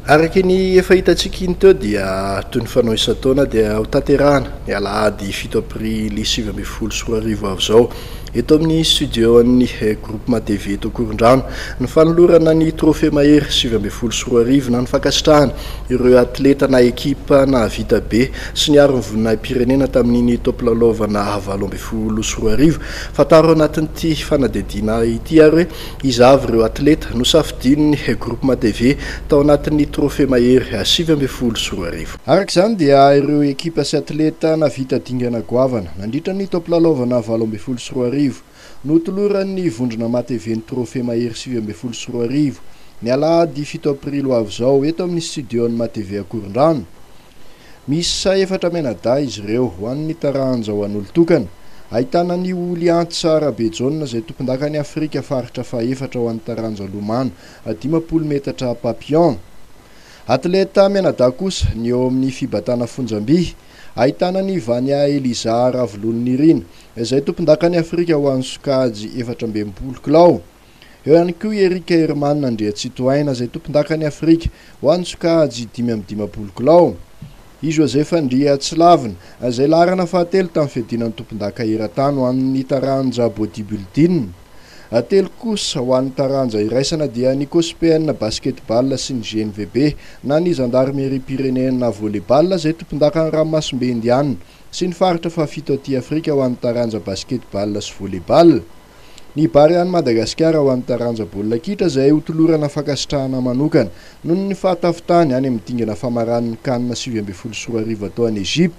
Araky ny efa hitantsika iny teo dia toy ny fanao isan-taona dia ho tanterahana ny alahady 7 aprily 2024 avy zao eto amin'ny studio ny groupement TV eto Korondrano ny fanolorana ny trophée mahery 2024 na ny fankasitrahana ireo atleta na ekipa na vita be sy ny aro ny voninahim-pirenena tamin'ny topolalaovana 2024 fataro anatin'ity fanadidina ity ary hoe izavy ireo atleta no safidin'ny groupement TV tao anatin'ny trophée mahery 2024. Araka izany dia ireo ekipa sy atleta na vita dingana goavana nandritra ny topolalaovana 2024 no toloran'ny vondrona mateveny trophée mahery 2024 ny alahady 7 aprily avy zao eto amin'ny studio ny mateve Korondrano. Misy efatra menada izy ireo ho an'ny taranja ho an'olo tokana. Ahitana ny Oliantsa Rabejaona izay tompon-dakany Afrika faritra faefatra ho an'ny taranja lomano 50 metatra papillon. Atleta menada kosa ny eo amin'ny fibatana fonjam-by ahitana ny Vania Eliza Ravolonirina izay tompon-dakany Afrika ho an'ny sokajy 420 kilao. Eo ihany koa Erika Herman Andrea Tsitoaina izay tompon-dakany Afrika ho an'ny sokajy 520 kilao. I Joseph Andria Tsilavina izay larana fahatelo tamin'ny fiadinan'ny tompon-daka eran-tany ho an'ny taranja bodybuilding. Telo kosa ho an'ny taranja iraisana dia ny Cospn basketball sy ny GNVB na ny Gendarmerie Pyrénéenne volleyball izay tompon-daka ny Ranomasimbe Indiana sy ny faritra fafito aty Afrika ho an'ny taranja basketball sy volleyball. Ny Bary any Madagasikara ho an'ny taranja baolina kitra izay ho tolorana fankasitrahana manokana noho ny fahatafitany any amin'ny dingana famaran'ny CAN 2024 atao any Egypte.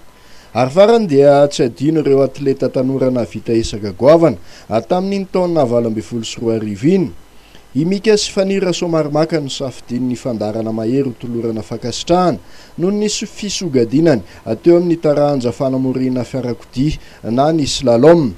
Ary farany dia tsy adino ireo atleta tanorana vita isaka goavana tamin'ny taona 2024 iny. I Mika sy Fanira Somarmaka no safidin'ny fandarana mahery ho tolorana fankasitrahana noho ny fisogadinany teo amin'ny taranja fanamorina fiarakodia na ny slalom.